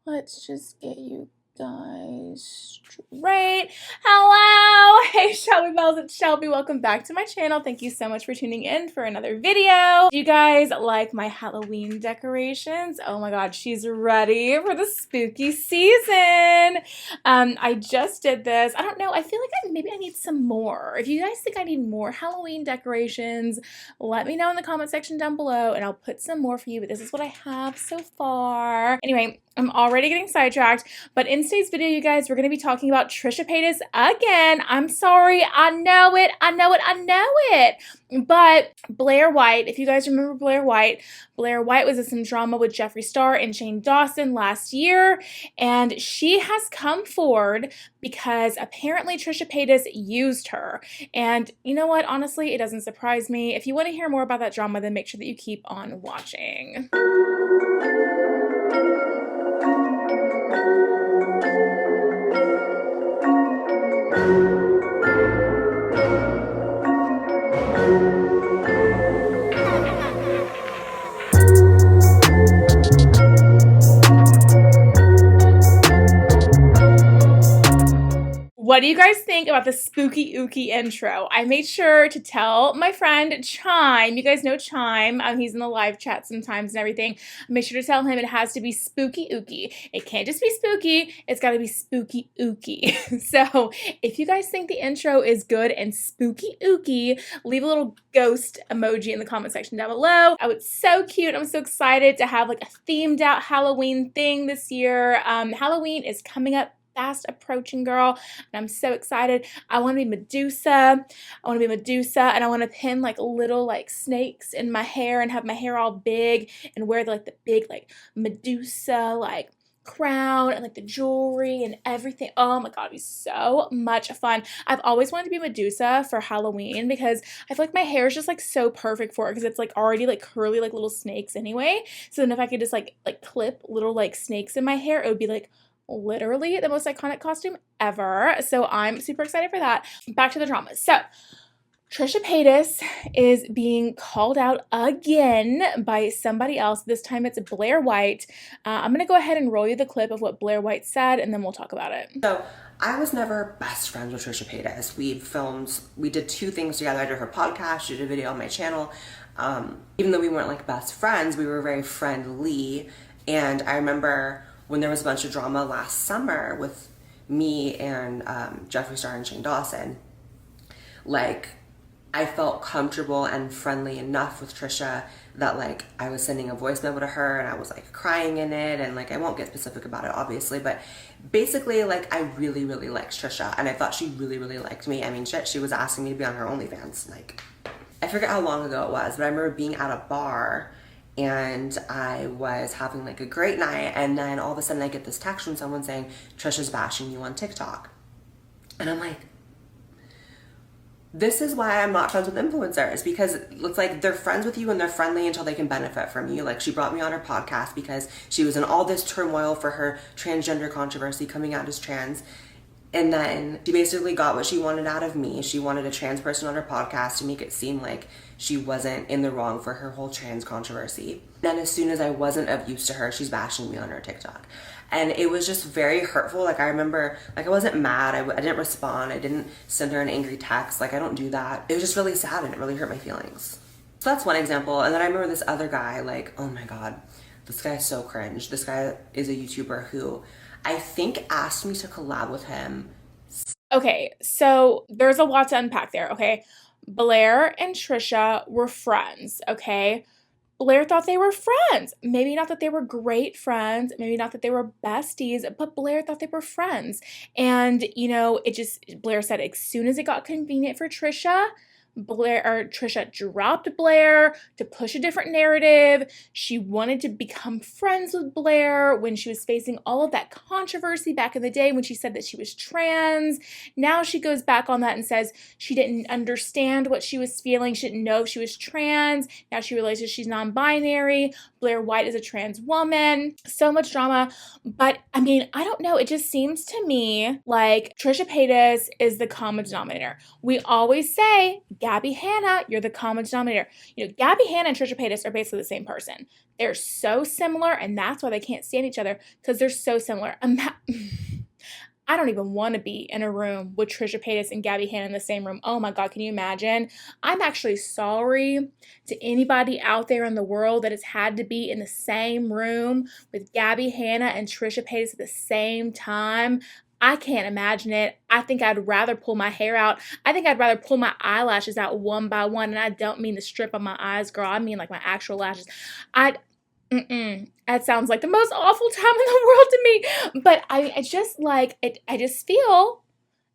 Let's just get you guys straight. Hello! Hey Shelby Bells, it's Shelby. Welcome back to my channel. Thank you so much for tuning in for another video. Do you guys like my Halloween decorations? Oh my god, she's ready for the spooky season. I just did this. I don't know, I feel like maybe I need some more. If you guys think I need more Halloween decorations, let me know in the comment section down below and I'll put some more for you, but this is what I have so far. Anyway, I'm already getting sidetracked, but in today's video, you guys, we're going to be talking about Trisha Paytas again. I'm sorry. I know it. But Blaire White, if you guys remember Blaire White was in some drama with Jeffree Star and Shane Dawson last year, and she has come forward because apparently Trisha Paytas used her. And you know what? Honestly, it doesn't surprise me. If you want to hear more about that drama, then make sure that you keep on watching. What do you guys think about the spooky ooky intro? I made sure to tell my friend Chime. You guys know Chime. He's in the live chat sometimes and everything. I made sure to tell him it has to be spooky ooky. It can't just be spooky. It's got to be spooky ooky. So if you guys think the intro is good and spooky ooky, leave a little ghost emoji in the comment section down below. Oh, it's so cute. I'm so excited to have like a themed out Halloween thing this year. Halloween is coming up fast approaching, girl, and I'm so excited. I want to be Medusa. And I want to pin like little like snakes in my hair and have my hair all big and wear like the big like Medusa like crown and like the jewelry and everything. Oh my god, it'd be so much fun. I've always wanted to be Medusa for Halloween because I feel like my hair is just like so perfect for it because it's like already like curly like little snakes anyway. So then if I could just like clip little like snakes in my hair, it would be like literally the most iconic costume ever. So I'm super excited for that. Back to the drama. So Trisha Paytas is being called out again by somebody else. This time it's Blaire White. I'm going to go ahead and roll you the clip of what Blaire White said and then we'll talk about it. So I was never best friends with Trisha Paytas. We did two things together. I did her podcast, she did a video on my channel. Even though we weren't like best friends, we were very friendly. And I remember when there was a bunch of drama last summer with me and Jeffree Star and Shane Dawson, like I felt comfortable and friendly enough with Trisha that like I was sending a voice memo to her and I was like crying in it, and like I won't get specific about it obviously, but basically like I really liked Trisha and I thought she really liked me. I mean shit, she was asking me to be on her OnlyFans. Like I forget how long ago it was, but I remember being at a bar and I was having like a great night, and then all of a sudden I get this text from someone saying Trisha's bashing you on TikTok, and I'm like, this is why I'm not friends with influencers, because it's like they're friends with you and they're friendly until they can benefit from you. Like she brought me on her podcast because she was in all this turmoil for her transgender controversy, coming out as trans. And then she basically got what she wanted out of me. She wanted a trans person on her podcast to make it seem like she wasn't in the wrong for her whole trans controversy. Then as soon as I wasn't of use to her, she's bashing me on her TikTok. And it was just very hurtful. Like I remember, like I wasn't mad. I didn't respond. I didn't send her an angry text. Like I don't do that. It was just really sad and it really hurt my feelings. So that's one example. And then I remember this other guy, like, oh my god, this guy is so cringe. This guy is a YouTuber who I think asked me to collab with him. Okay, so there's a lot to unpack there, okay? Blaire and Trisha were friends, okay? Blaire thought they were friends. Maybe not that they were great friends, maybe not that they were besties, but Blaire thought they were friends. And, you know, Blaire said as soon as it got convenient for Trisha, Trisha dropped Blaire to push a different narrative. She wanted to become friends with Blaire when she was facing all of that controversy back in the day when she said that she was trans. Now she goes back on that and says she didn't understand what she was feeling. She didn't know if she was trans. Now she realizes she's non-binary. Blaire White is a trans woman. So much drama. But I mean, I don't know. It just seems to me like Trisha Paytas is the common denominator. We always say Gabbie Hanna, you're the common denominator. You know, Gabbie Hanna and Trisha Paytas are basically the same person. They're so similar, and that's why they can't stand each other, because they're so similar. I don't even want to be in a room with Trisha Paytas and Gabbie Hanna in the same room. Oh my God, can you imagine? I'm actually sorry to anybody out there in the world that has had to be in the same room with Gabbie Hanna and Trisha Paytas at the same time. I can't imagine it. I think I'd rather pull my hair out. I think I'd rather pull my eyelashes out one by one. And I don't mean the strip on my eyes, girl. I mean like my actual lashes. That sounds like the most awful time in the world to me. But I just like it. I just feel,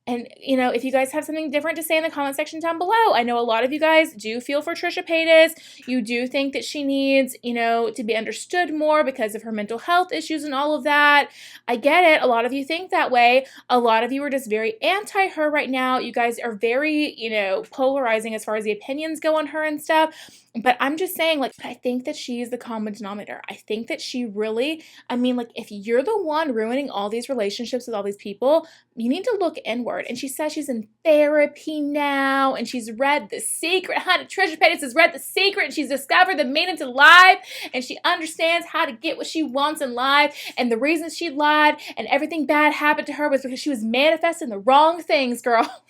and you know, if you guys have something different to say in the comment section down below, I know a lot of you guys do feel for Trisha Paytas. You do think that she needs, you know, to be understood more because of her mental health issues and all of that. I get it. A lot of you think that way. A lot of you are just very anti her right now. You guys are very, you know, polarizing as far as the opinions go on her and stuff. But I'm just saying, like, I think that she's the common denominator. I think that she really, I mean, like, if you're the one ruining all these relationships with all these people, you need to look inward. And she says she's in therapy now, and she's read The Secret. Honey, Trisha Paytas has read The Secret, and she's discovered the meaning to life, and she understands how to get what she wants in life. And the reason she lied and everything bad happened to her was because she was manifesting the wrong things, girl.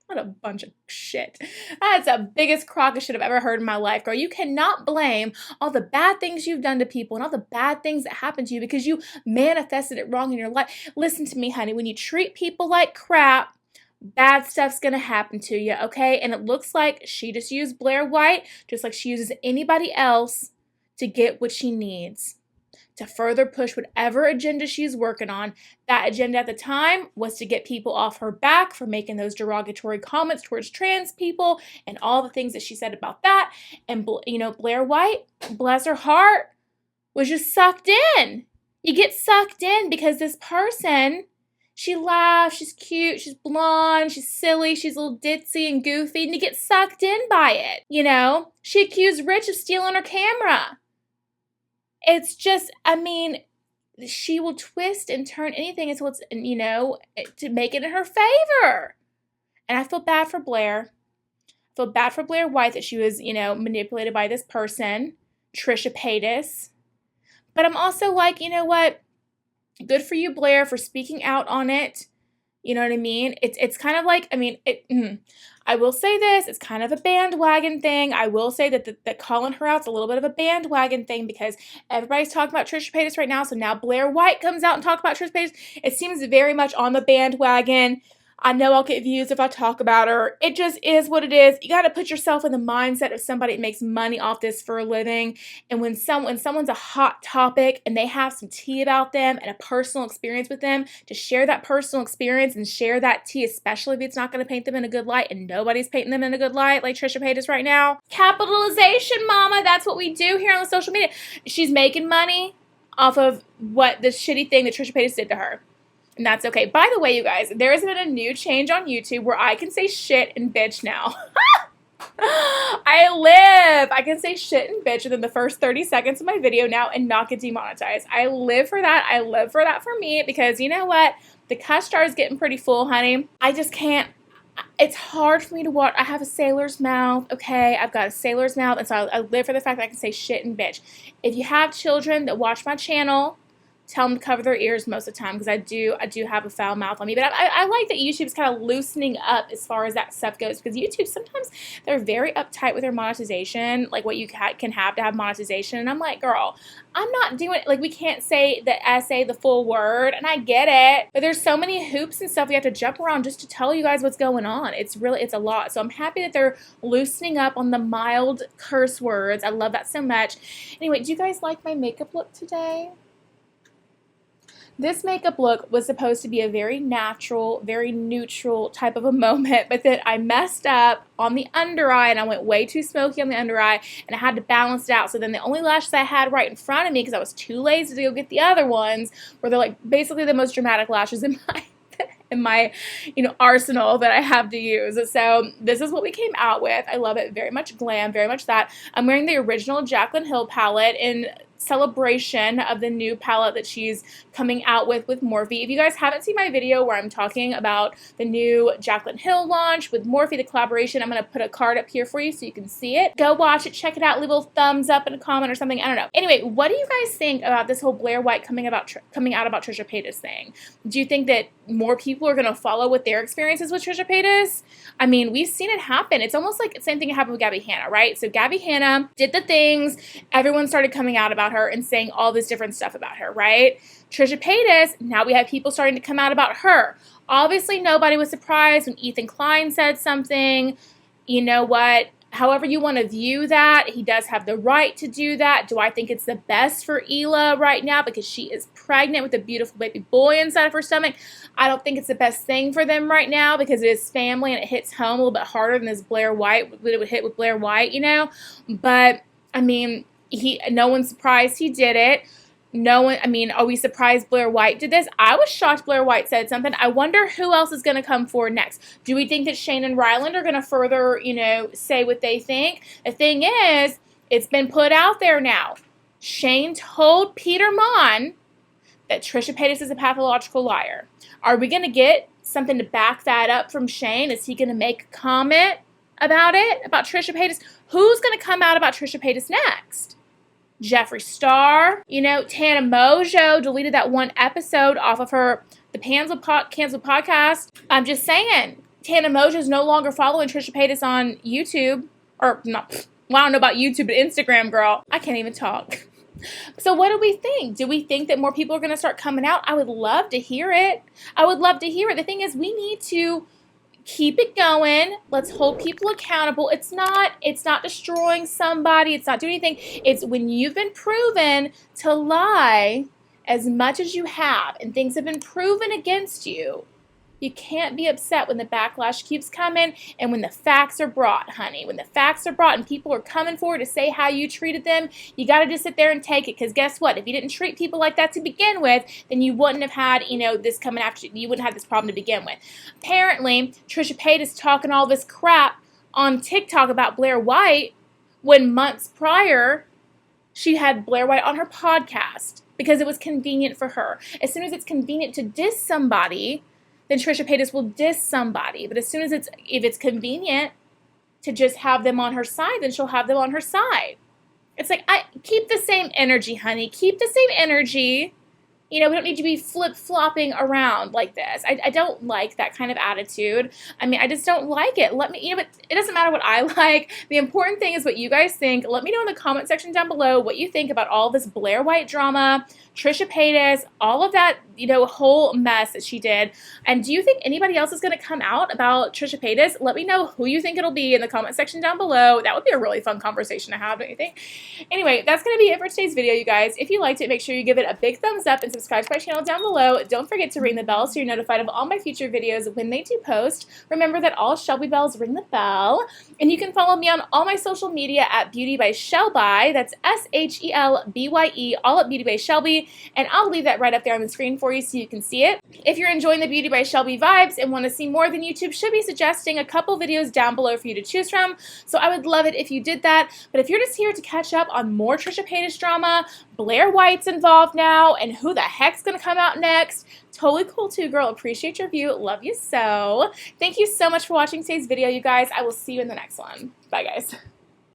What a bunch of shit. That's the biggest crock of shit I've ever heard in my life, girl. You cannot blame all the bad things you've done to people and all the bad things that happened to you because you manifested it wrong in your life. Listen to me, honey. When you treat people like crap, bad stuff's going to happen to you, okay? And it looks like she just used Blaire White just like she uses anybody else to get what she needs, to further push whatever agenda she's working on. That agenda at the time was to get people off her back for making those derogatory comments towards trans people and all the things that she said about that. And, you know, Blaire White, bless her heart, was just sucked in. You get sucked in because this person, she laughs, she's cute, she's blonde, she's silly, she's a little ditzy and goofy, and you get sucked in by it, you know? She accused Rich of stealing her camera. It's just, I mean, she will twist and turn anything until it's, you know, to make it in her favor. And I feel bad for Blaire. I feel bad for Blaire White that she was, you know, manipulated by this person, Trisha Paytas. But I'm also like, you know what? Good for you, Blaire, for speaking out on it. You know what I mean? It's kind of like, I mean, I will say this, it's kind of a bandwagon thing. I will say that calling her out's a little bit of a bandwagon thing because everybody's talking about Trisha Paytas right now. So now Blaire White comes out and talks about Trisha Paytas. It seems very much on the bandwagon. I know I'll get views if I talk about her. It just is what it is. You got to put yourself in the mindset of somebody that makes money off this for a living. And when someone's a hot topic and they have some tea about them and a personal experience with them, to share that personal experience and share that tea, especially if it's not going to paint them in a good light, and nobody's painting them in a good light like Trisha Paytas right now. Capitalization, mama. That's what we do here on the social media. She's making money off of what the shitty thing that Trisha Paytas did to her. And that's okay. By the way, you guys, there has been a new change on YouTube where I can say shit and bitch now. I can say shit and bitch within the first 30 seconds of my video now and not get demonetized. I live for that. I live for that for me because you know what? The cuss jar is getting pretty full, honey. I just can't. It's hard for me to watch. I have a sailor's mouth, okay? I've got a sailor's mouth, and so I live for the fact that I can say shit and bitch. If you have children that watch my channel, tell them to cover their ears most of the time because I do have a foul mouth on me. But I like that YouTube's kind of loosening up as far as that stuff goes because YouTube, sometimes they're very uptight with their monetization, like what you can have to have monetization. And I'm like, girl, I'm not doing it. Like, we can't say the essay, the full word, and I get it. But there's so many hoops and stuff we have to jump around just to tell you guys what's going on. It's a lot. So I'm happy that they're loosening up on the mild curse words. I love that so much. Anyway, do you guys like my makeup look today? This makeup look was supposed to be a very natural, very neutral type of a moment, but then I messed up on the under eye and I went way too smoky on the under eye and I had to balance it out. So then the only lashes I had right in front of me, because I was too lazy to go get the other ones, were like basically the most dramatic lashes in my arsenal that I have to use. So this is what we came out with. I love it. Very much glam, very much that. I'm wearing the original Jaclyn Hill palette in celebration of the new palette that she's coming out with Morphe. If you guys haven't seen my video where I'm talking about the new Jaclyn Hill launch with Morphe, the collaboration, I'm going to put a card up here for you so you can see it. Go watch it, check it out, leave a little thumbs up in a comment or something. I don't know. Anyway, what do you guys think about this whole Blaire White coming out about Trisha Paytas thing? Do you think that more people are going to follow with their experiences with Trisha Paytas? I mean, we've seen it happen. It's almost like the same thing that happened with Gabbie Hanna, right? So Gabbie Hanna did the things, everyone started coming out about her and saying all this different stuff about her, right? Trisha Paytas, now we have people starting to come out about her. Obviously, nobody was surprised when Ethan Klein said something. You know what? However you want to view that, he does have the right to do that. Do I think it's the best for Hila right now because she is pregnant with a beautiful baby boy inside of her stomach? I don't think it's the best thing for them right now because it is family and it hits home a little bit harder than this Blaire White, it would hit with Blaire White, you know? But, I mean, no one's surprised he did it. No one, I mean, are we surprised Blaire White did this? I was shocked Blaire White said something. I wonder who else is going to come forward next. Do we think that Shane and Ryland are going to further, you know, say what they think? The thing is, it's been put out there now. Shane told Peter Monn that Trisha Paytas is a pathological liar. Are we going to get something to back that up from Shane? Is he going to make a comment about it, about Trisha Paytas? Who's going to come out about Trisha Paytas next? Jeffree Star, you know, Tana Mojo deleted that one episode off of the canceled podcast. I'm just saying, Tana Mojo is no longer following Trisha Paytas on YouTube, or not, well, I don't know about YouTube, but Instagram, girl. I can't even talk. So what do we think? Do we think that more people are going to start coming out? I would love to hear it. I would love to hear it. The thing is, we need to keep it going. Let's hold people accountable. It's not destroying somebody. It's not doing anything. It's when you've been proven to lie as much as you have and things have been proven against you, you can't be upset when the backlash keeps coming and when the facts are brought, honey. When the facts are brought and people are coming forward to say how you treated them, you got to just sit there and take it. Because guess what? If you didn't treat people like that to begin with, then you wouldn't have had, you know, this coming after you. You wouldn't have this problem to begin with. Apparently, Trisha Paytas talking all this crap on TikTok about Blaire White when months prior she had Blaire White on her podcast because it was convenient for her. As soon as it's convenient to diss somebody, then Trisha Paytas will diss somebody. But as soon as if it's convenient to just have them on her side, then she'll have them on her side. It's like, keep the same energy, honey. Keep the same energy. You know, we don't need to be flip-flopping around like this. I don't like that kind of attitude. I mean, I just don't like it. But it doesn't matter what I like. The important thing is what you guys think. Let me know in the comment section down below what you think about all this Blaire White drama, Trisha Paytas, all of that, you know, whole mess that she did. And do you think anybody else is going to come out about Trisha Paytas? Let me know who you think it'll be in the comment section down below. That would be a really fun conversation to have, don't you think? Anyway, that's going to be it for today's video, you guys. If you liked it, make sure you give it a big thumbs up and subscribe to my channel down below. Don't forget to ring the bell so you're notified of all my future videos when they do post. Remember that all Shelby bells ring the bell. And you can follow me on all my social media at Beauty by ShelbyE. That's ShelBye, all at Beauty by Shelby. And I'll leave that right up there on the screen for you so you can see it. If you're enjoying the Beauty by Shelby vibes and want to see more, then YouTube should be suggesting a couple videos down below for you to choose from. So I would love it if you did that. But if you're just here to catch up on more Trisha Paytas drama, Blaire White's involved now, and who the heck's going to come out next, totally cool too, girl. Appreciate your view. Love you so. Thank you so much for watching today's video, you guys. I will see you in the next one. Bye, guys.